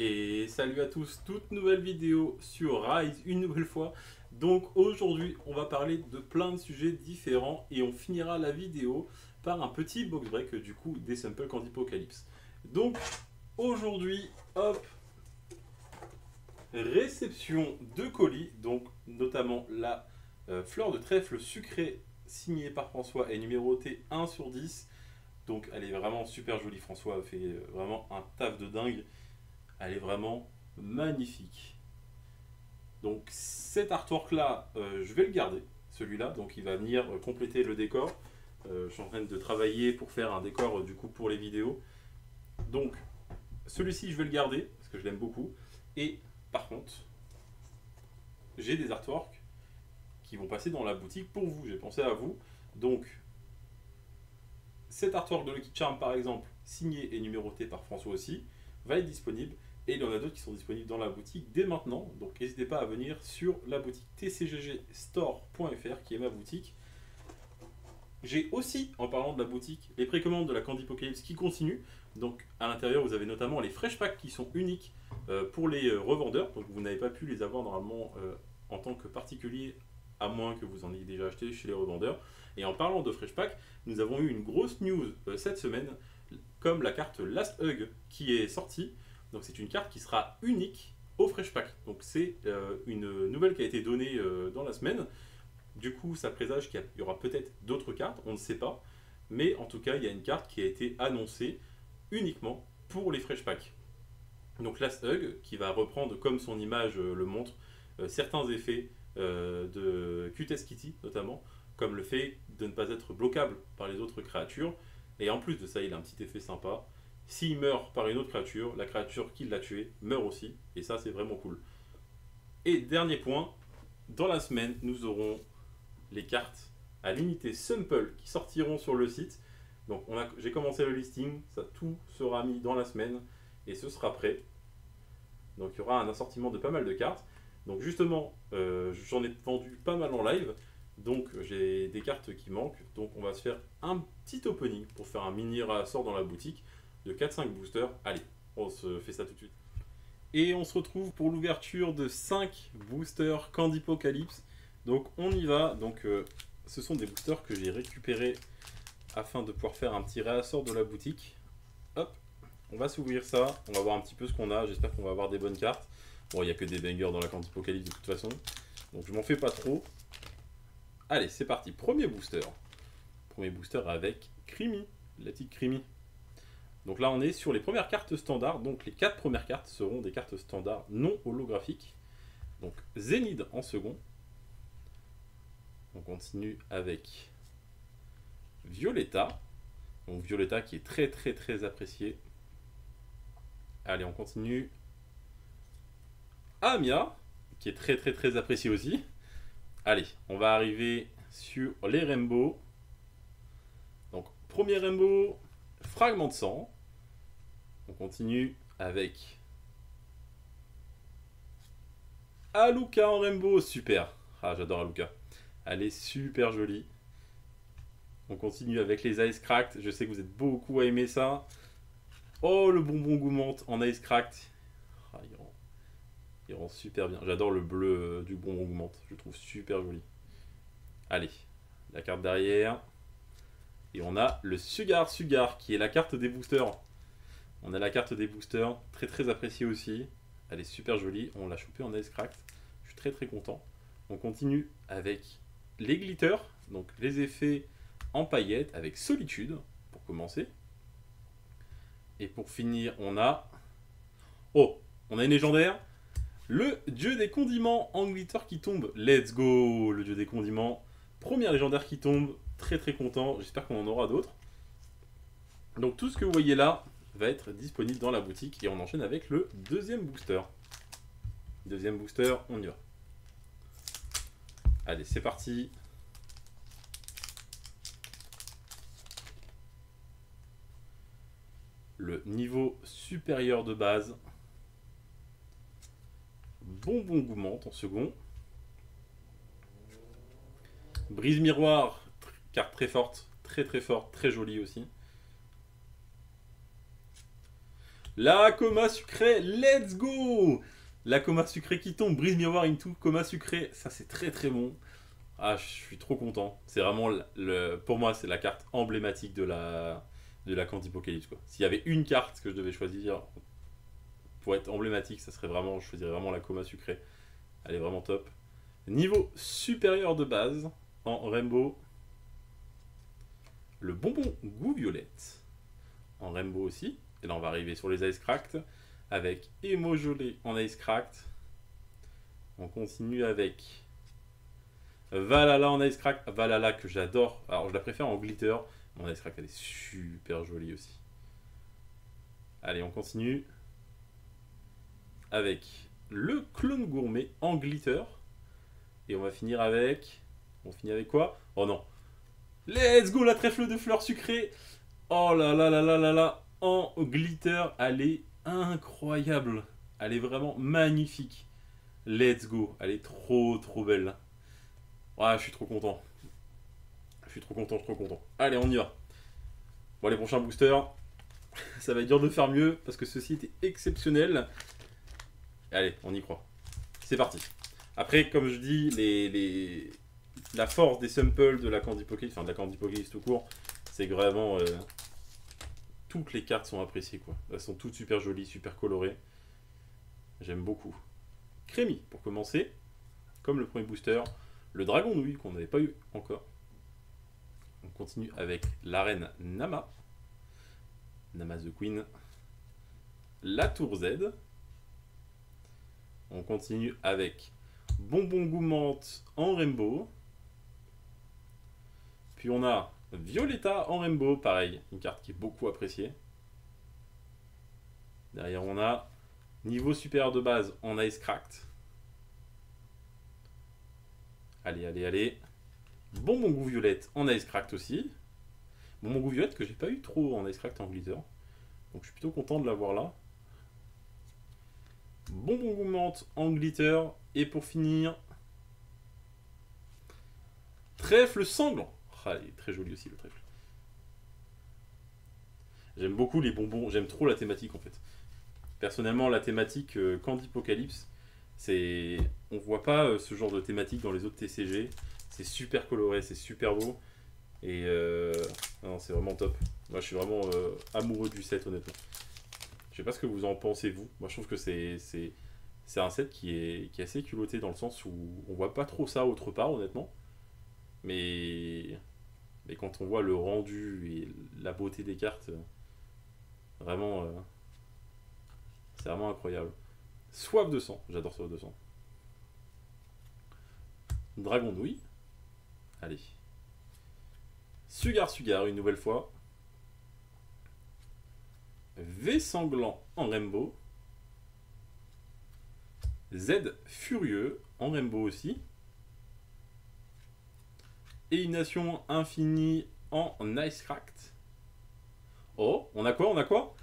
Et salut à tous, toute nouvelle vidéo sur Rise une nouvelle fois. Donc aujourd'hui on va parler de plein de sujets différents et on finira la vidéo par un petit box break du coup des samples Candypocalypse. Donc aujourd'hui, hop, réception de colis, donc notamment la fleur de trèfle sucrée signée par François et numérotée 1/10. Donc elle est vraiment super jolie, François a fait vraiment un taf de dingue. Elle est vraiment magnifique. Donc cet artwork là, je vais le garder, celui-là. Donc il va venir compléter le décor. Je suis en train de travailler pour faire un décor du coup pour les vidéos. Donc celui-ci je vais le garder parce que je l'aime beaucoup. Et par contre, j'ai des artworks qui vont passer dans la boutique pour vous. J'ai pensé à vous. Donc cet artwork de Lucky Charm par exemple, signé et numéroté par François aussi, va être disponible. Et il y en a d'autres qui sont disponibles dans la boutique dès maintenant. Donc n'hésitez pas à venir sur la boutique tcggstore.fr qui est ma boutique. J'ai aussi, en parlant de la boutique, les précommandes de la Candypocalypse qui continuent. Donc à l'intérieur, vous avez notamment les fresh packs qui sont uniques pour les revendeurs. Donc vous n'avez pas pu les avoir normalement en tant que particulier, à moins que vous en ayez déjà acheté chez les revendeurs. Et en parlant de fresh pack, nous avons eu une grosse news cette semaine, comme la carte Last Hug qui est sortie. Donc c'est une carte qui sera unique au Fresh Pack. Donc c'est une nouvelle qui a été donnée dans la semaine. Du coup, ça présage qu'il y aura peut-être d'autres cartes, on ne sait pas. Mais en tout cas, il y a une carte qui a été annoncée uniquement pour les Fresh Pack. Donc Last Hug, qui va reprendre, comme son image le montre, certains effets de Cutest Kitty, notamment, comme le fait de ne pas être bloquable par les autres créatures. Et en plus de ça, il a un petit effet sympa. S'il meurt par une autre créature, la créature qui l'a tué meurt aussi. Et ça, c'est vraiment cool. Et dernier point, dans la semaine, nous aurons les cartes à l'unité Sample qui sortiront sur le site. Donc j'ai commencé le listing, ça tout sera mis dans la semaine et ce sera prêt. Donc il y aura un assortiment de pas mal de cartes. Donc justement, j'en ai vendu pas mal en live. Donc j'ai des cartes qui manquent. Donc on va se faire un petit opening pour faire un mini réassort dans la boutique de 4-5 boosters. Allez, on se fait ça tout de suite. Et on se retrouve pour l'ouverture de 5 boosters Candypocalypse. Donc on y va. Donc ce sont des boosters que j'ai récupérés afin de pouvoir faire un petit réassort de la boutique. Hop, on va s'ouvrir ça. On va voir un petit peu ce qu'on a. J'espère qu'on va avoir des bonnes cartes. Bon, il n'y a que des bangers dans la Candypocalypse de toute façon. Donc je m'en fais pas trop. Allez, c'est parti. Premier booster. Premier booster avec Creamy. La petite Creamy. Donc là, on est sur les premières cartes standards. Donc les 4 premières cartes seront des cartes standards non holographiques. Donc Zénide en second. On continue avec Violetta. Donc Violetta qui est très très très appréciée. Allez, on continue. Amia, qui est très très très appréciée aussi. Allez, on va arriver sur les Rainbow. Donc premier Rainbow, Fragment de sang. On continue avec Aluka en Rainbow, super. Ah, j'adore Aluka. Elle est super jolie. On continue avec les Ice Cracked. Je sais que vous êtes beaucoup à aimer ça. Oh, le bonbon gourmand en Ice Cracked. Ah, il rend super bien. J'adore le bleu du bonbon gourmand. Je le trouve super joli. Allez, la carte derrière. Et on a le Sugar Sugar qui est la carte des boosters. On a la carte des boosters, très très appréciée aussi. Elle est super jolie. On l'a chopée en Ice Cracked. Je suis très très content. On continue avec les glitters, donc les effets en paillettes avec Solitude pour commencer. Et pour finir, on a... Oh, on a une légendaire. Le dieu des condiments en glitter qui tombe. Let's go, le dieu des condiments. Première légendaire qui tombe. Très très content. J'espère qu'on en aura d'autres. Donc tout ce que vous voyez là va être disponible dans la boutique. Et on enchaîne avec le deuxième booster. Deuxième booster, on y va. Allez, c'est parti. Le niveau supérieur de base. Bonbon gourmand en second. Brise miroir, carte très forte, très jolie aussi. La coma sucrée, let's go! La coma sucrée qui tombe, brise miroir into coma sucré, ça c'est très très bon. Ah, je suis trop content. C'est vraiment, pour moi, c'est la carte emblématique de la Candipocalypse, quoi. S'il y avait une carte que je devais choisir pour être emblématique, ça serait vraiment, je choisirais vraiment la coma sucrée. Elle est vraiment top. Niveau supérieur de base, en Rainbow, le bonbon goût violette. En Rainbow aussi. Et là, on va arriver sur les Ice Cracked avec Emojolé en Ice Cracked. On continue avec Valhalla en Ice Cracked. Valhalla que j'adore. Alors, je la préfère en glitter. Mon Ice Cracked, elle est super jolie aussi. Allez, on continue avec le clone gourmet en glitter. Et on va finir avec... On finit avec quoi? Oh non. Let's go, la trèfle de fleurs sucrées. Oh là là là là là là. En glitter, elle est incroyable. Elle est vraiment magnifique. Let's go. Elle est trop trop belle. Ouais, je suis trop content. Je suis trop content, je suis trop content. Allez, on y va. Bon, les prochains boosters, ça va être dur de faire mieux parce que ceci était exceptionnel. Allez, on y croit. C'est parti. Après, comme je dis, la force des samples de la Candipocalypse, enfin de la Candipocalypse tout court, c'est que vraiment toutes les cartes sont appréciées, quoi. Elles sont toutes super jolies, super colorées. J'aime beaucoup. Crémy, pour commencer, comme le premier booster, le dragon nouille qu'on n'avait pas eu encore. On continue avec la reine Nama, Nama the Queen, la tour Z. On continue avec bonbon goût menthe en Rainbow. Puis on a Violetta en Rainbow, pareil, une carte qui est beaucoup appréciée. Derrière on a niveau supérieur de base en Ice Cracked. Allez, allez, allez. Bonbon goût violette en Ice Cracked aussi. Bonbon goût violette que j'ai pas eu trop en Ice Cracked en glitter. Donc je suis plutôt content de l'avoir là. Bonbon goût menthe en glitter. Et pour finir, trèfle sanglant. Ah, il est très joli aussi le trèfle. J'aime beaucoup les bonbons, j'aime trop la thématique en fait. Personnellement, la thématique Candipocalypse, c'est... On voit pas ce genre de thématique dans les autres TCG. C'est super coloré, c'est super beau. Et c'est vraiment top. Moi je suis vraiment amoureux du set honnêtement. Je sais pas ce que vous en pensez vous. Moi je trouve que c'est un set qui est assez culotté dans le sens où on voit pas trop ça autre part honnêtement. Mais quand on voit le rendu et la beauté des cartes, vraiment, c'est vraiment incroyable. Soif de sang, j'adore Soif de sang. Dragon nouille. Allez. Sugar Sugar une nouvelle fois. V sanglant en Rainbow. Z furieux en Rainbow aussi. Élimination infinie en Ice Cracked. Oh, on a quoi? On a quoi?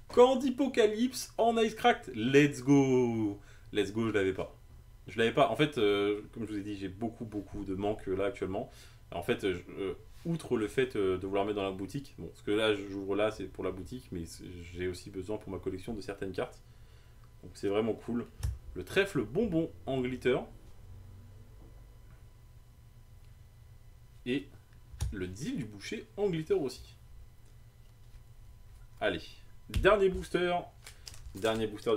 Candipocalypse en Ice Cracked. Let's go! Let's go, je l'avais pas. Je l'avais pas. En fait, comme je vous ai dit, j'ai beaucoup de manques là actuellement. En fait, outre le fait de vouloir mettre dans la boutique, bon, ce que là j'ouvre là, c'est pour la boutique, mais j'ai aussi besoin pour ma collection de certaines cartes. Donc c'est vraiment cool. Le trèfle bonbon en glitter. Et le deal du boucher en glitter aussi. Allez, dernier booster. Dernier booster.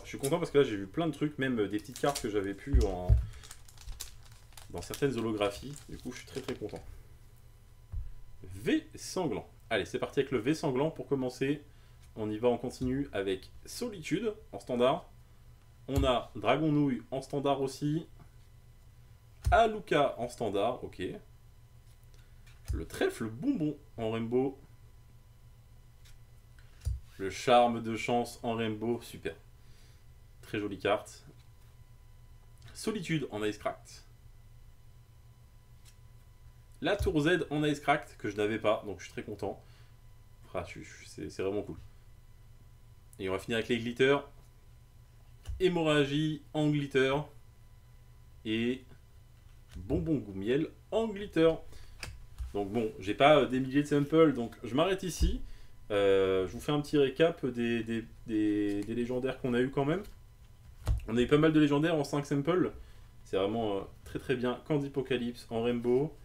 Je suis content parce que là j'ai vu plein de trucs, même des petites cartes que j'avais pu dans certaines holographies. Du coup je suis très content. V sanglant. Allez, c'est parti avec le V sanglant pour commencer. On y va, on continue avec Solitude en standard. On a Dragon Nouille en standard aussi. Aluka en standard, ok. Le trèfle bonbon en Rainbow. Le charme de chance en Rainbow, super. Très jolie carte. Solitude en Ice Cracked. La tour Z en Ice Cracked, que je n'avais pas, donc je suis très content. Ah, c'est vraiment cool. Et on va finir avec les glitters. Hémorragie en glitter. Et bonbon goût miel en glitter. Donc bon, j'ai pas des milliers de samples, donc je m'arrête ici. Je vous fais un petit récap des légendaires qu'on a eu quand même. On a eu pas mal de légendaires en 5 samples. C'est vraiment très très bien. Candypocalypse en Rainbow.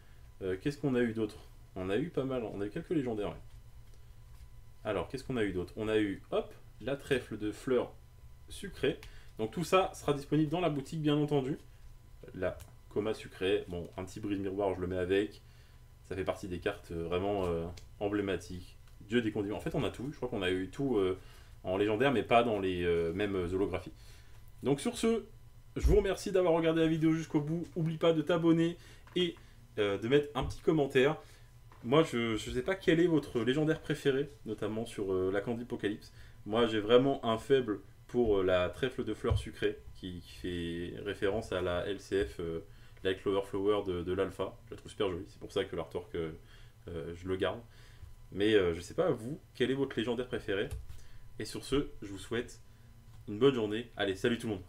Qu'est-ce qu'on a eu d'autre? On a eu pas mal, on a eu quelques légendaires. Ouais. Alors, qu'est-ce qu'on a eu d'autre? On a eu, hop, la trèfle de fleurs sucrées. Donc tout ça sera disponible dans la boutique, bien entendu. La coma sucrée, bon, un petit bris de miroir, je le mets avec. Ça fait partie des cartes vraiment emblématiques. Dieu des condiments. En fait, on a tout. Je crois qu'on a eu tout en légendaire, mais pas dans les mêmes holographies. Donc sur ce, je vous remercie d'avoir regardé la vidéo jusqu'au bout. N'oublie pas de t'abonner et de mettre un petit commentaire. Moi, je ne sais pas quel est votre légendaire préféré, notamment sur la Candypocalypse. Moi, j'ai vraiment un faible pour la trèfle de fleurs sucrées, qui fait référence à la LCF, Light Clover Flower de l'Alpha. Je la trouve super jolie, c'est pour ça que l'artwork, je le garde. Mais je sais pas, vous, quel est votre légendaire préféré? Et sur ce, je vous souhaite une bonne journée. Allez, salut tout le monde!